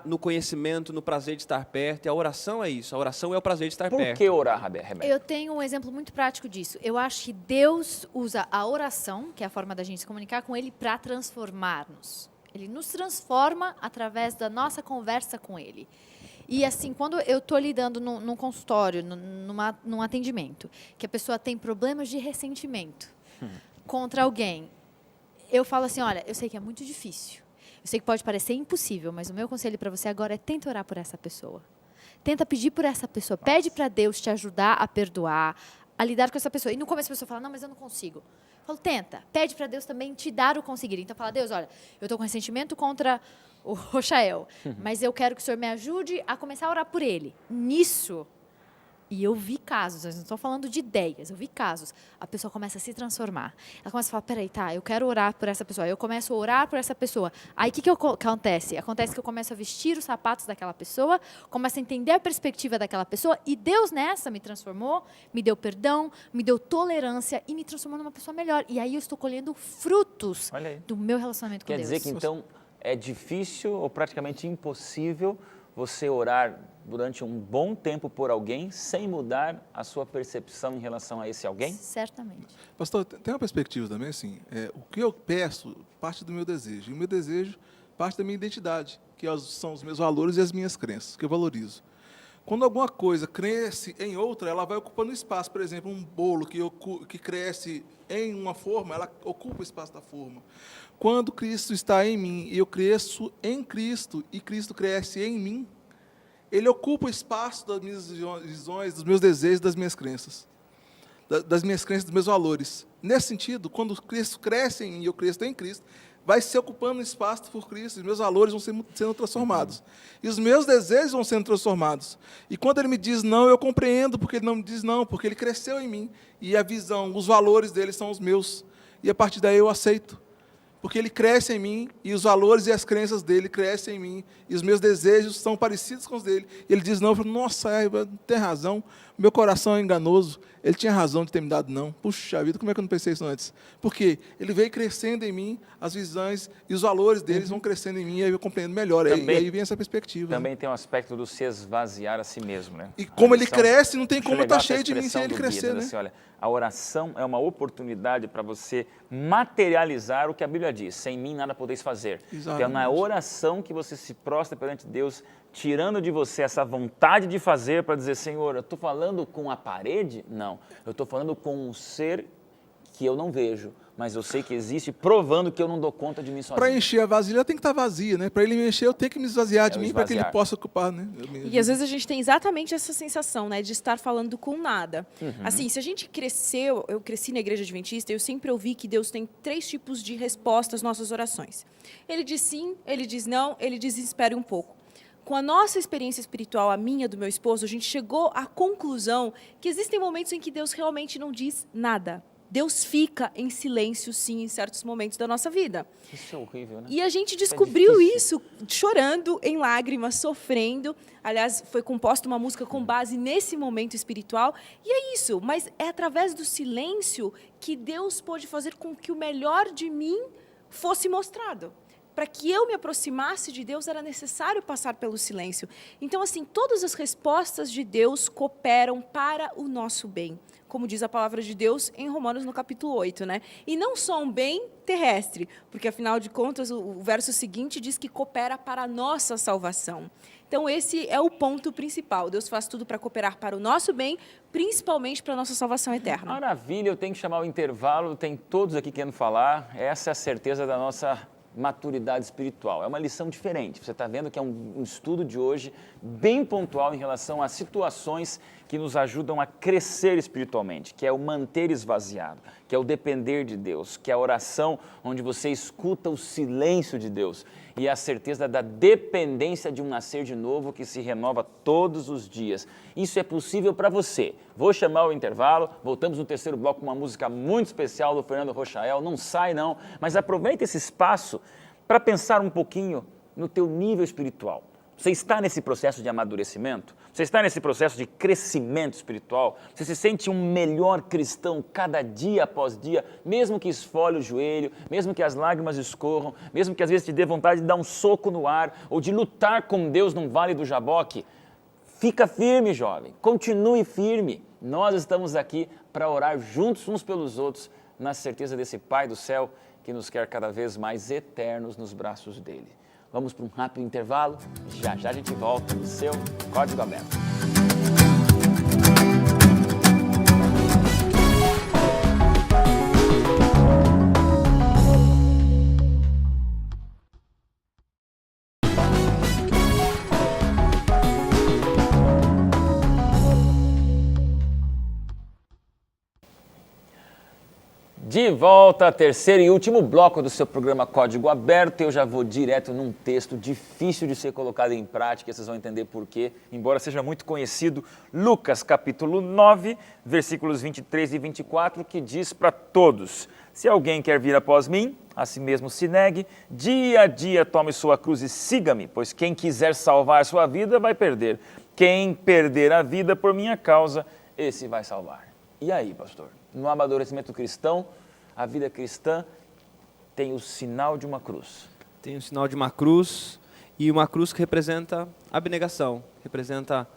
no conhecimento, no prazer de estar perto. E a oração é isso. A oração é o prazer de estar perto. Por que orar, Rebeca? Eu tenho um exemplo muito prático disso. Eu acho que Deus usa a oração, que é a forma da gente se comunicar com Ele, para transformar-nos. Ele nos transforma através da nossa conversa com Ele. E assim, quando eu estou lidando num consultório, num atendimento, que a pessoa tem problemas de ressentimento contra alguém, eu falo assim, olha, eu sei que é muito difícil, Eu sei que pode parecer impossível, mas o meu conselho para você agora é tenta orar por essa pessoa. Tenta pedir por essa pessoa. Pede para Deus te ajudar a perdoar, a lidar com essa pessoa. E no começo a pessoa fala, não, mas eu não consigo. Eu falo, tenta. Pede para Deus também te dar o conseguir. Então fala, Deus, olha, eu estou com ressentimento contra o Rochael, mas eu quero que o Senhor me ajude a começar a orar por ele. Nisso, e eu vi casos, eu não estou falando de ideias, eu vi casos, a pessoa começa a se transformar. Ela começa a falar, peraí, tá, eu quero orar por essa pessoa. Eu começo a orar por essa pessoa. Aí o que acontece? Acontece que eu começo a vestir os sapatos daquela pessoa, começo a entender a perspectiva daquela pessoa, e Deus nessa me transformou, me deu perdão, me deu tolerância e me transformou numa pessoa melhor. E aí eu estou colhendo frutos do meu relacionamento com Quer Deus. dizer que então é difícil ou praticamente impossível você orar durante um bom tempo por alguém sem mudar a sua percepção em relação a esse alguém? Certamente. Pastor, tem uma perspectiva também, assim, o que eu peço parte do meu desejo, e o meu desejo parte da minha identidade, que são os meus valores e as minhas crenças, que eu valorizo. Quando alguma coisa cresce em outra, ela vai ocupando espaço. Por exemplo, um bolo que cresce em uma forma, ela ocupa o espaço da forma. Quando Cristo está em mim e eu cresço em Cristo e Cristo cresce em mim, Ele ocupa o espaço das minhas visões, dos meus desejos, das minhas crenças. Das minhas crenças, dos meus valores. Nesse sentido, quando Cristo cresce em mim e eu cresço em Cristo, vai se ocupando espaço por Cristo, os meus valores vão sendo transformados. E os meus desejos vão sendo transformados. E quando Ele me diz não, eu compreendo porque Ele não me diz não, porque Ele cresceu em mim. E a visão, os valores dele são os meus. E a partir daí eu aceito. Porque Ele cresce em mim, e os valores e as crenças dele crescem em mim, e os meus desejos são parecidos com os dele. E Ele diz não, eu falo, nossa, tem razão, meu coração é enganoso, Ele tinha razão de ter me dado não. Puxa vida, como é que eu não pensei isso antes? Porque Ele veio crescendo em mim, as visões e os valores deles vão crescendo em mim, e aí eu compreendo melhor, e aí vem essa perspectiva. Também tem um aspecto do se esvaziar a si mesmo, né? E como Ele cresce, não tem como estar cheio de mim sem Ele Guia, crescer, né? Assim, olha, a oração é uma oportunidade para você materializar o que a Bíblia diz. Sem mim nada podeis fazer. Exatamente. Então, na oração que você se prostra perante Deus, tirando de você essa vontade de fazer para dizer, Senhor, eu estou falando com a parede? Não, eu estou falando com um ser que eu não vejo, mas eu sei que existe, provando que eu não dou conta de mim sozinho. Para encher a vasilha, ela tem que estar vazia, né? Para Ele me encher, eu tenho que me esvaziar de mim para que Ele possa ocupar, né? E às vezes a gente tem exatamente essa sensação, né, de estar falando com nada. Assim, se a gente cresceu, eu cresci na igreja adventista, eu sempre ouvi que Deus tem 3 tipos de respostas às nossas orações. Ele diz sim, Ele diz não, Ele diz espere um pouco. Com a nossa experiência espiritual, a minha, do meu esposo, a gente chegou à conclusão que existem momentos em que Deus realmente não diz nada. Deus fica em silêncio, sim, em certos momentos da nossa vida. Isso é horrível, né? E a gente descobriu isso chorando, em lágrimas, sofrendo. Aliás, foi composta uma música com base nesse momento espiritual. E é isso, mas é através do silêncio que Deus pôde fazer com que o melhor de mim fosse mostrado. Para que eu me aproximasse de Deus, era necessário passar pelo silêncio. Então, assim, todas as respostas de Deus cooperam para o nosso bem, como diz a palavra de Deus em Romanos, no capítulo 8, né? E não só um bem terrestre, porque, afinal de contas, o verso seguinte diz que coopera para a nossa salvação. Então, esse é o ponto principal. Deus faz tudo para cooperar para o nosso bem, principalmente para a nossa salvação eterna. Maravilha, eu tenho que chamar o intervalo, tem todos aqui querendo falar, essa é a certeza da nossa maturidade espiritual. É uma lição diferente. Você está vendo que é um estudo de hoje bem pontual em relação a situações que nos ajudam a crescer espiritualmente, que é o manter esvaziado, que é o depender de Deus, que é a oração onde você escuta o silêncio de Deus e a certeza da dependência de um nascer de novo que se renova todos os dias. Isso é possível para você. Vou chamar o intervalo, voltamos no terceiro bloco com uma música muito especial do Fernando Rochael, não sai não, mas aproveita esse espaço para pensar um pouquinho no teu nível espiritual. Você está nesse processo de amadurecimento? Você está nesse processo de crescimento espiritual? Você se sente um melhor cristão cada dia após dia, mesmo que esfole o joelho, mesmo que as lágrimas escorram, mesmo que às vezes te dê vontade de dar um soco no ar ou de lutar com Deus num vale do Jaboque? Fica firme, jovem. Continue firme. Nós estamos aqui para orar juntos uns pelos outros, na certeza desse Pai do céu que nos quer cada vez mais eternos nos braços dele. Vamos para um rápido intervalo, já já a gente volta no seu Código Aberto. De volta, terceiro e último bloco do seu programa Código Aberto. Eu já vou direto num texto difícil de ser colocado em prática, vocês vão entender por quê, embora seja muito conhecido. Lucas, capítulo 9, versículos 23 e 24, que diz para todos: se alguém quer vir após mim, a si mesmo se negue, dia a dia tome sua cruz e siga-me, pois quem quiser salvar sua vida vai perder. Quem perder a vida por minha causa, esse vai salvar. E aí, pastor? No amadurecimento cristão, a vida cristã tem o sinal de uma cruz. Tem o sinal de uma cruz, e uma cruz que representa abnegação, representa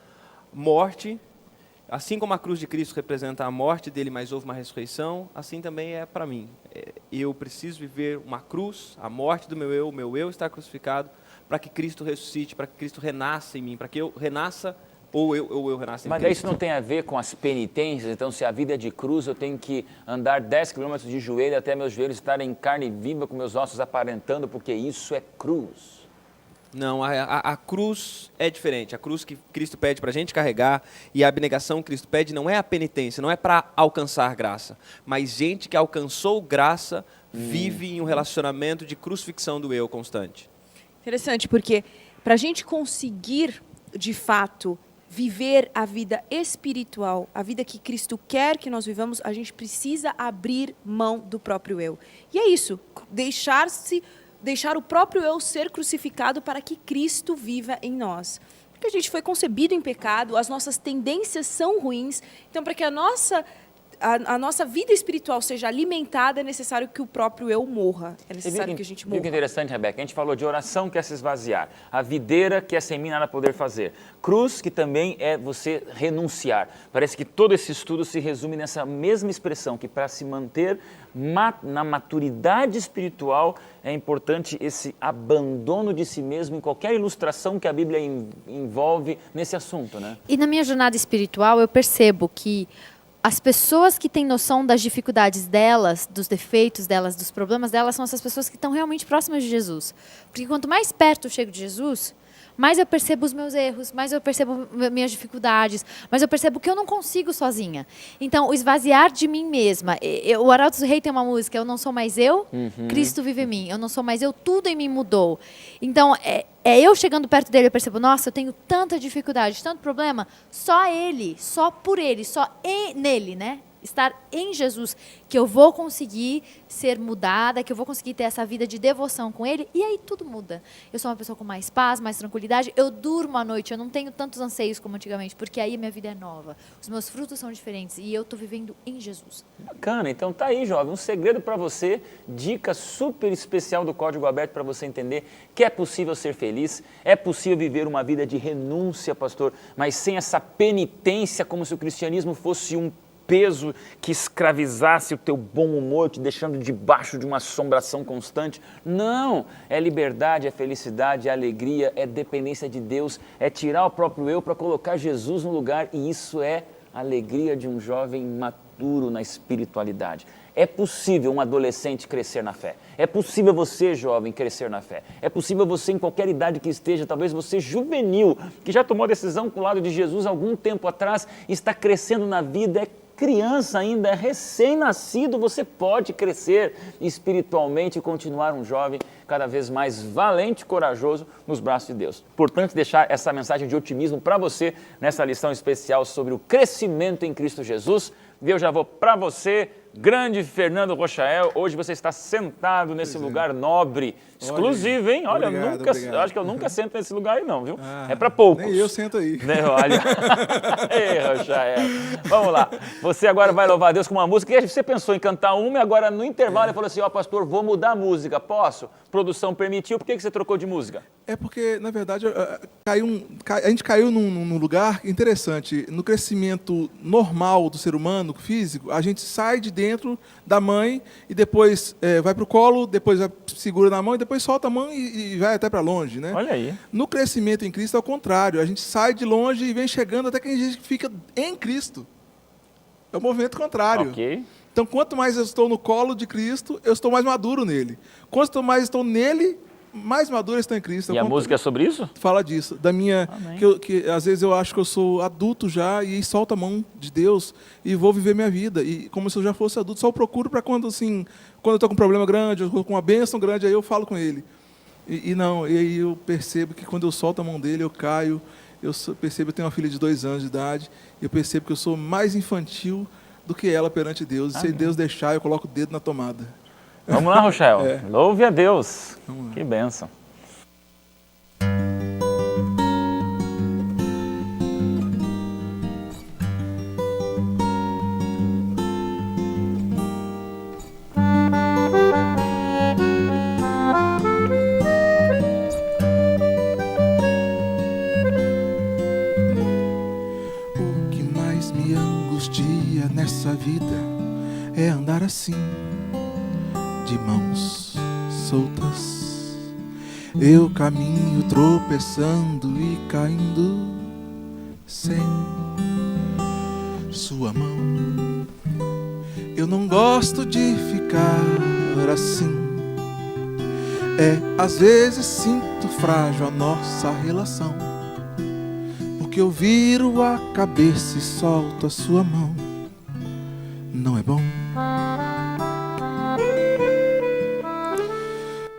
morte. Assim como a cruz de Cristo representa a morte dele, mas houve uma ressurreição, assim também é para mim. Eu preciso viver uma cruz, a morte do o meu eu está crucificado, para que Cristo ressuscite, para que Cristo renasça em mim, para que eu renasça ou eu renasça em Mas Cristo. isso não tem a ver com as penitências? Então, se a vida é de cruz, eu tenho que andar 10 quilômetros de joelho até meus joelhos estarem em carne viva, com meus ossos aparentando, porque isso é cruz. Não, a cruz é diferente. A cruz que Cristo pede para a gente carregar e a abnegação que Cristo pede não é a penitência, não é para alcançar graça. Mas gente que alcançou graça vive em um relacionamento de crucifixão do eu constante. Interessante, porque para a gente conseguir, de fato, viver a vida espiritual, a vida que Cristo quer que nós vivamos, a gente precisa abrir mão do próprio eu. E é isso, deixar o próprio eu ser crucificado para que Cristo viva em nós. Porque a gente foi concebido em pecado, as nossas tendências são ruins, então para que a nossa vida espiritual seja alimentada, é necessário que o próprio eu morra. É necessário que a gente morra. Viu que interessante, Rebeca? A gente falou de oração que é se esvaziar, a videira que é sem mim nada poder fazer, cruz que também é você renunciar. Parece que todo esse estudo se resume nessa mesma expressão, que para se manter na maturidade espiritual é importante esse abandono de si mesmo em qualquer ilustração que a Bíblia envolve nesse assunto, né? E na minha jornada espiritual eu percebo que as pessoas que têm noção das dificuldades delas, dos defeitos delas, dos problemas delas, são essas pessoas que estão realmente próximas de Jesus. Porque quanto mais perto eu chego de Jesus, mais eu percebo os meus erros, mais eu percebo minhas dificuldades, mais eu percebo que eu não consigo sozinha. Então, o esvaziar de mim mesma. O Arautos do Rei tem uma música, eu não sou mais eu, Cristo vive em mim. Eu não sou mais eu, tudo em mim mudou. Então, eu chegando perto dele, eu percebo, nossa, eu tenho tanta dificuldade, tanto problema, só ele, só por ele, só nele, né? Estar em Jesus, que eu vou conseguir ser mudada, que eu vou conseguir ter essa vida de devoção com Ele, e aí tudo muda. Eu sou uma pessoa com mais paz, mais tranquilidade, eu durmo à noite, eu não tenho tantos anseios como antigamente, porque aí a minha vida é nova, os meus frutos são diferentes, e eu estou vivendo em Jesus. Bacana, então tá aí, jovem, um segredo para você, dica super especial do Código Aberto para você entender que é possível ser feliz, é possível viver uma vida de renúncia, pastor, mas sem essa penitência, como se o cristianismo fosse um peso que escravizasse o teu bom humor, te deixando debaixo de uma assombração constante. Não, é liberdade, é felicidade, é alegria, é dependência de Deus, é tirar o próprio eu para colocar Jesus no lugar, e isso é a alegria de um jovem maduro na espiritualidade. É possível um adolescente crescer na fé. É possível você, jovem, crescer na fé. É possível você, em qualquer idade que esteja, talvez você juvenil, que já tomou a decisão com o lado de Jesus há algum tempo atrás, está crescendo na vida, é criança ainda, é recém-nascido, você pode crescer espiritualmente e continuar um jovem cada vez mais valente e corajoso nos braços de Deus. Portanto, deixar essa mensagem de otimismo para você nessa lição especial sobre o crescimento em Cristo Jesus. Eu já vou para você, grande Fernando Rochael. Hoje você está sentado nesse lugar nobre, exclusivo, hein? Olha, obrigado. acho que eu nunca sento nesse lugar aí não, viu? É para poucos. Nem eu sento aí. Né? Olha, ei, Rochael. Vamos lá, você agora vai louvar a Deus com uma música. E você pensou em cantar uma e agora no intervalo ele falou assim, ó pastor, vou mudar a música, posso? Produção permitiu, por que você trocou de música? É porque, na verdade, a gente caiu num lugar interessante. No crescimento normal do ser humano, físico, a gente sai de dentro da mãe e depois vai para o colo, depois segura na mão e depois solta a mão e vai até para longe, né? Olha aí. No crescimento em Cristo é o contrário. A gente sai de longe e vem chegando até que a gente fica em Cristo. É o movimento contrário. Ok. Então, quanto mais eu estou no colo de Cristo, eu estou mais maduro nele. Quanto mais estou nele, mais maduros estão em Cristo. E a música é sobre isso? Fala disso, da minha Amém. que às vezes eu acho que eu sou adulto já e solto a mão de Deus e vou viver minha vida e como se eu já fosse adulto, só eu procuro para quando eu estou com um problema grande, ou com uma bênção grande, aí eu falo com ele. E aí eu percebo que quando eu solto a mão dele, eu caio, percebo que eu tenho uma filha de 2 anos de idade, eu percebo que eu sou mais infantil do que ela perante Deus. E se Deus deixar, eu coloco o dedo na tomada. Vamos lá, Rochelle. Louve a Deus. Vamos lá. Que bênção. O que mais me angustia nessa vida é andar assim, de mãos soltas. Eu caminho tropeçando e caindo sem sua mão. Eu não gosto de ficar assim. Às vezes sinto frágil a nossa relação, porque eu viro a cabeça e solto a sua mão. Não é bom?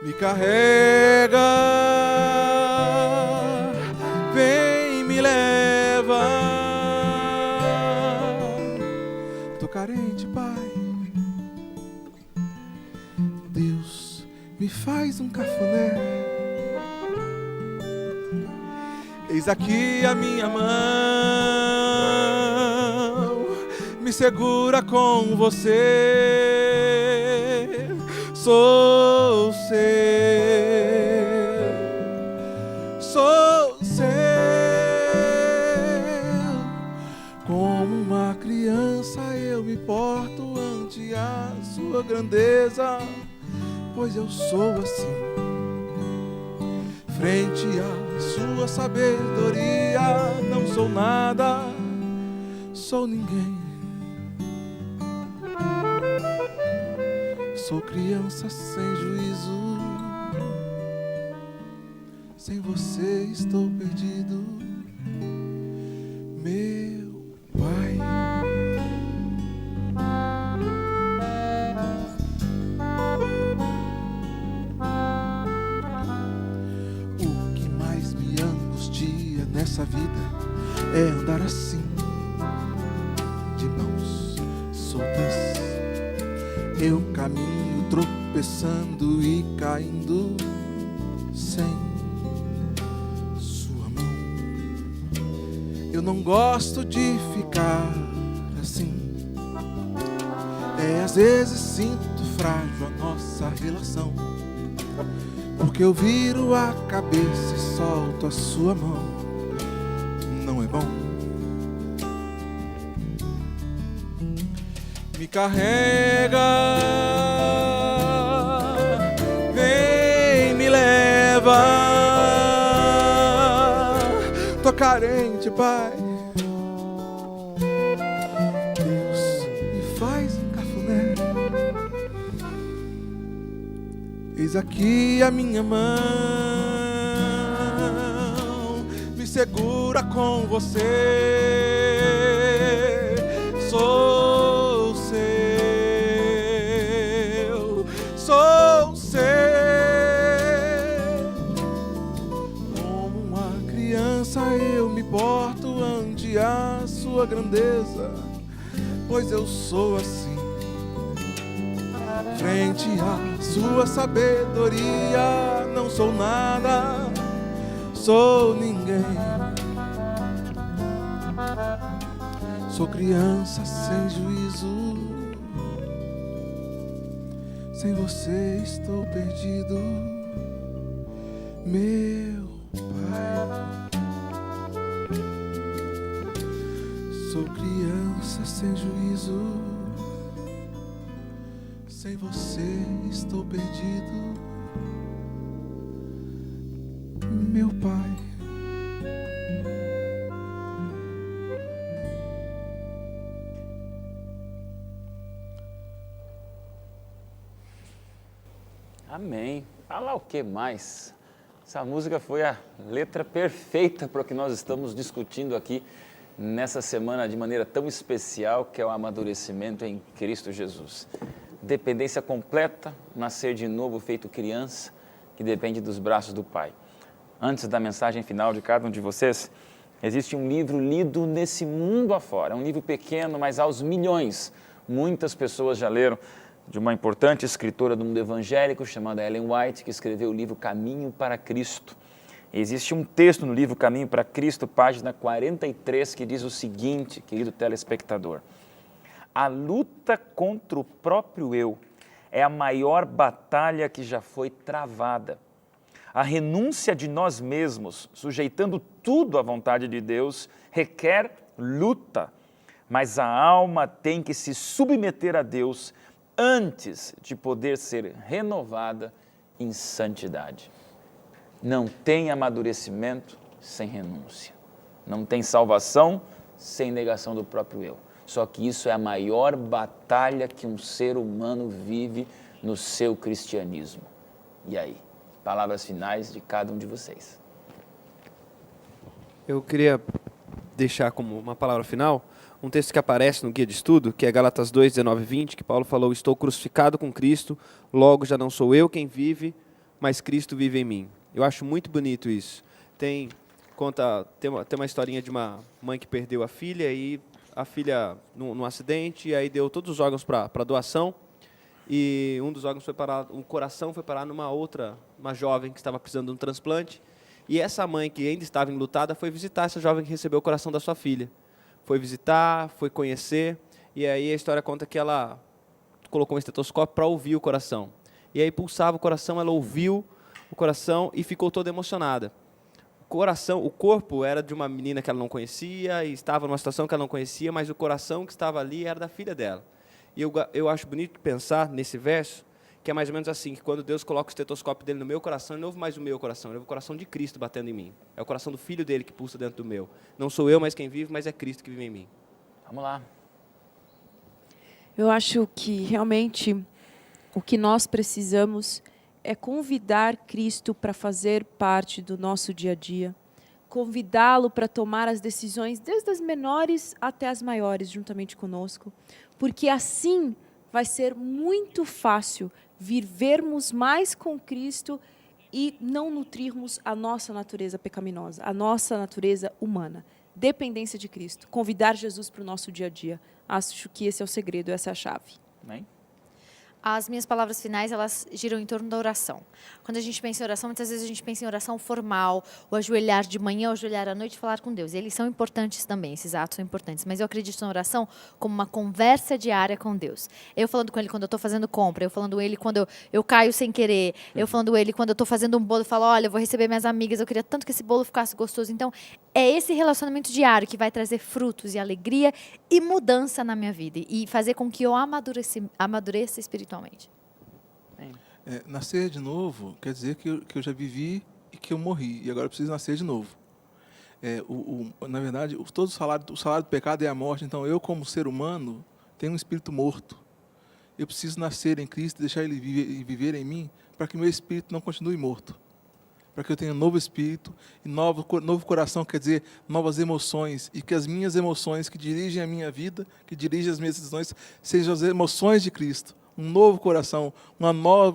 Me carrega, vem me leva. Tô carente, Pai. Deus, me faz um cafuné. Eis aqui a minha mão, me segura com você. Sou seu, sou seu. Como uma criança eu me porto ante a sua grandeza, pois eu sou assim. Frente à sua sabedoria, não sou nada, sou ninguém. Sou criança sem juízo, sem você estou perdido, meu Pai. O que mais me angustia nessa vida é andar assim, de mãos soltas. Eu caminho tropeçando e caindo sem sua mão. Eu não gosto de ficar assim. Às vezes sinto frágil a nossa relação, porque eu viro a cabeça e solto a sua mão. Não é bom? Me carrega, vem me leva. Tô carente, Pai. Deus, me faz um cafuné. Eis aqui a minha mão, me segura com você. Sou seu, como uma criança eu me porto ante a sua grandeza, pois eu sou assim. Frente à sua sabedoria, não sou nada, sou ninguém. Sou criança sem juízo, sem você estou perdido, meu Pai. Sou criança sem juízo, sem você estou perdido, meu Pai. Amém. Falar o que mais? Essa música foi a letra perfeita para o que nós estamos discutindo aqui nessa semana de maneira tão especial, que é o amadurecimento em Cristo Jesus. Dependência completa, nascer de novo feito criança, que depende dos braços do Pai. Antes da mensagem final de cada um de vocês, existe um livro lido nesse mundo afora. É um livro pequeno, mas aos milhões. Muitas pessoas já leram, de uma importante escritora do mundo evangélico chamada Ellen White, que escreveu o livro Caminho para Cristo. Existe um texto no livro Caminho para Cristo, página 43, que diz o seguinte, querido telespectador: a luta contra o próprio eu é a maior batalha que já foi travada. A renúncia de nós mesmos, sujeitando tudo à vontade de Deus, requer luta, mas a alma tem que se submeter a Deus antes de poder ser renovada em santidade. Não tem amadurecimento sem renúncia. Não tem salvação sem negação do próprio eu. Só que isso é a maior batalha que um ser humano vive no seu cristianismo. E aí? Palavras finais de cada um de vocês. Eu queria deixar como uma palavra final um texto que aparece no guia de estudo, que é Gálatas 2, 19 e 20, que Paulo falou: estou crucificado com Cristo, logo já não sou eu quem vive, mas Cristo vive em mim. Eu acho muito bonito isso. Tem uma historinha de uma mãe que perdeu a filha, e a filha num acidente, e aí deu todos os órgãos para doação, e um dos órgãos foi parar, o coração foi parar uma jovem que estava precisando de um transplante, e essa mãe, que ainda estava enlutada, foi visitar essa jovem que recebeu o coração da sua filha. Foi visitar, foi conhecer, e aí a história conta que ela colocou um estetoscópio para ouvir o coração. E aí pulsava o coração, ela ouviu o coração e ficou toda emocionada. O corpo era de uma menina que ela não conhecia, e estava numa situação que ela não conhecia, mas o coração que estava ali era da filha dela. E eu acho bonito pensar nesse verso, que é mais ou menos assim, que quando Deus coloca o estetoscópio dele no meu coração, ele não ouve mais o meu coração, ele ouve o coração de Cristo batendo em mim. É o coração do Filho dele que pulsa dentro do meu. Não sou eu mais quem vive, mas é Cristo que vive em mim. Vamos lá. Eu acho que realmente o que nós precisamos é convidar Cristo para fazer parte do nosso dia a dia, convidá-lo para tomar as decisões, desde as menores até as maiores, juntamente conosco, porque assim vai ser muito fácil vivermos mais com Cristo e não nutrirmos a nossa natureza pecaminosa, a nossa natureza humana. Dependência de Cristo, convidar Jesus para o nosso dia a dia. Acho que esse é o segredo, essa é a chave. Amém? As minhas palavras finais, elas giram em torno da oração. Quando a gente pensa em oração, muitas vezes a gente pensa em oração formal, o ajoelhar de manhã, o ajoelhar à noite e falar com Deus. E eles são importantes também, esses atos são importantes. Mas eu acredito na oração como uma conversa diária com Deus. Eu falando com Ele quando eu estou fazendo compra, eu falando com Ele quando eu caio sem querer, eu falando com Ele quando eu estou fazendo um bolo, eu falo: olha, eu vou receber minhas amigas, eu queria tanto que esse bolo ficasse gostoso. Então, é esse relacionamento diário que vai trazer frutos e alegria e mudança na minha vida. E fazer com que eu amadureça espiritualmente. Nascer de novo quer dizer que eu já vivi e que eu morri, e agora eu preciso nascer de novo. Na verdade, o salário do pecado é a morte, então eu, como ser humano, tenho um espírito morto. Eu preciso nascer em Cristo, deixar Ele viver em mim, para que meu espírito não continue morto. Para que eu tenha um novo espírito, e novo coração, quer dizer, novas emoções, e que as minhas emoções que dirigem a minha vida, que dirigem as minhas decisões, sejam as emoções de Cristo. Um novo coração,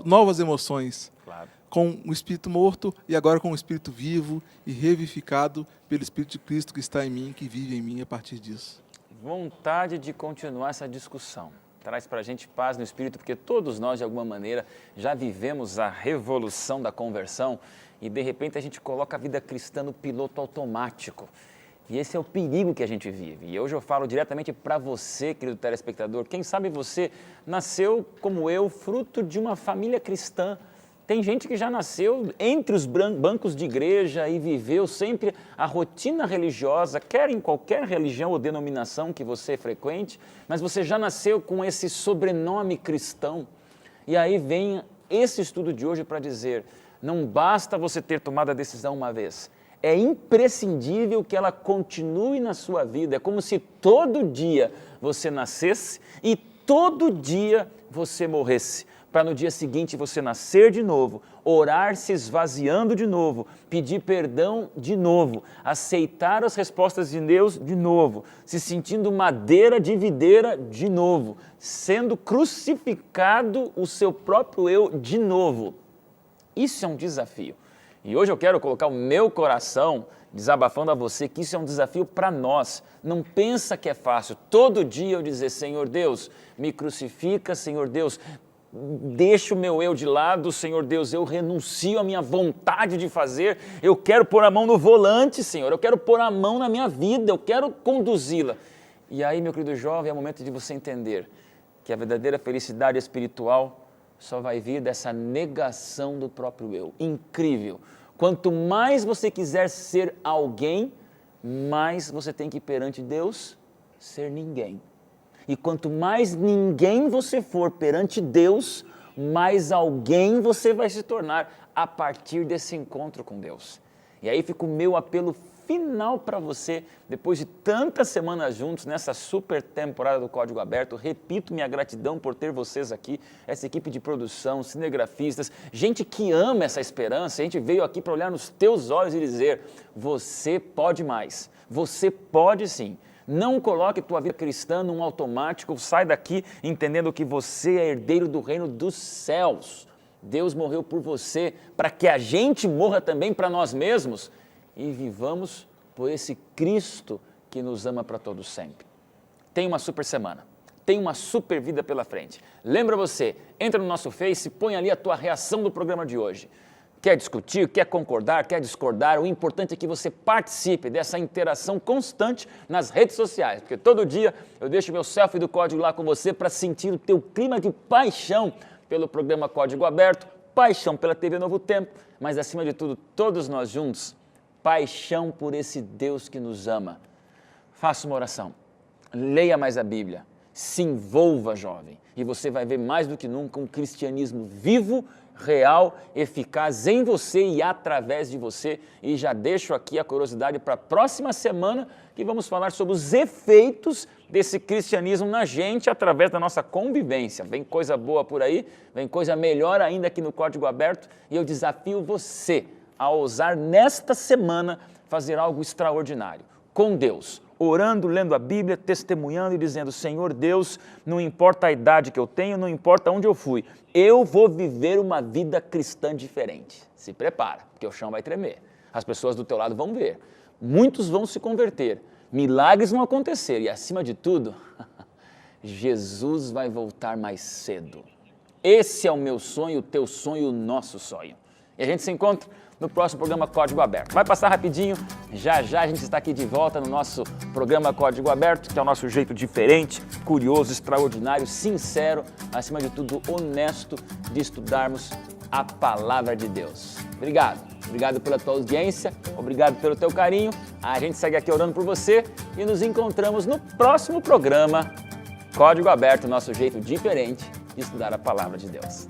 novas emoções, Claro. Com o espírito morto e agora com o espírito vivo e revivificado pelo Espírito de Cristo que está em mim, que vive em mim a partir disso. Vontade de continuar essa discussão. Traz para a gente paz no espírito, porque todos nós, de alguma maneira, já vivemos a revolução da conversão e, de repente, a gente coloca a vida cristã no piloto automático. E esse é o perigo que a gente vive. E hoje eu falo diretamente para você, querido telespectador. Quem sabe você nasceu, como eu, fruto de uma família cristã. Tem gente que já nasceu entre os bancos de igreja e viveu sempre a rotina religiosa, quer em qualquer religião ou denominação que você frequente, mas você já nasceu com esse sobrenome cristão. E aí vem esse estudo de hoje para dizer: não basta você ter tomado a decisão uma vez. É imprescindível que ela continue na sua vida. É como se todo dia você nascesse e todo dia você morresse, para no dia seguinte você nascer de novo, orar se esvaziando de novo, pedir perdão de novo, aceitar as respostas de Deus de novo, se sentindo madeira de videira de novo, sendo crucificado o seu próprio eu de novo. Isso é um desafio. E hoje eu quero colocar o meu coração desabafando a você que isso é um desafio para nós. Não pensa que é fácil. Todo dia eu dizer, Senhor Deus, me crucifica, Senhor Deus, deixa o meu eu de lado, Senhor Deus, eu renuncio à minha vontade de fazer, eu quero pôr a mão no volante, Senhor, eu quero pôr a mão na minha vida, eu quero conduzi-la. E aí, meu querido jovem, é o momento de você entender que a verdadeira felicidade espiritual só vai vir dessa negação do próprio eu. Incrível! Quanto mais você quiser ser alguém, mais você tem que ir perante Deus ser ninguém. E quanto mais ninguém você for perante Deus, mais alguém você vai se tornar a partir desse encontro com Deus. E aí fica o meu apelo final para você, depois de tantas semanas juntos, nessa super temporada do Código Aberto. Repito minha gratidão por ter vocês aqui, essa equipe de produção, cinegrafistas, gente que ama essa esperança. A gente veio aqui para olhar nos teus olhos e dizer, você pode mais, você pode sim. Não coloque tua vida cristã num automático, sai daqui entendendo que você é herdeiro do reino dos céus. Deus morreu por você, para que a gente morra também para nós mesmos e vivamos por esse Cristo que nos ama para todo sempre. Tem uma super semana, tem uma super vida pela frente. Lembra você, entra no nosso Face, põe ali a tua reação do programa de hoje. Quer discutir, quer concordar, quer discordar, o importante é que você participe dessa interação constante nas redes sociais, porque todo dia eu deixo meu selfie do Código lá com você para sentir o teu clima de paixão pelo programa Código Aberto, paixão pela TV Novo Tempo, mas acima de tudo, todos nós juntos, paixão por esse Deus que nos ama. Faça uma oração, leia mais a Bíblia, se envolva, jovem, e você vai ver mais do que nunca um cristianismo vivo, real, eficaz em você e através de você. E já deixo aqui a curiosidade para a próxima semana, que vamos falar sobre os efeitos desse cristianismo na gente através da nossa convivência. Vem coisa boa por aí, vem coisa melhor ainda aqui no Código Aberto, e eu desafio você a ousar nesta semana fazer algo extraordinário com Deus, orando, lendo a Bíblia, testemunhando e dizendo, Senhor Deus, não importa a idade que eu tenho, não importa onde eu fui, eu vou viver uma vida cristã diferente. Se prepara, porque o chão vai tremer, as pessoas do teu lado vão ver, muitos vão se converter, milagres vão acontecer e, acima de tudo, Jesus vai voltar mais cedo. Esse é o meu sonho, o teu sonho, o nosso sonho. E a gente se encontra no próximo programa Código Aberto. Vai passar rapidinho, já já a gente está aqui de volta no nosso programa Código Aberto, que é o nosso jeito diferente, curioso, extraordinário, sincero, acima de tudo honesto de estudarmos a Palavra de Deus. Obrigado pela tua audiência, obrigado pelo teu carinho, a gente segue aqui orando por você e nos encontramos no próximo programa Código Aberto, nosso jeito diferente de estudar a Palavra de Deus.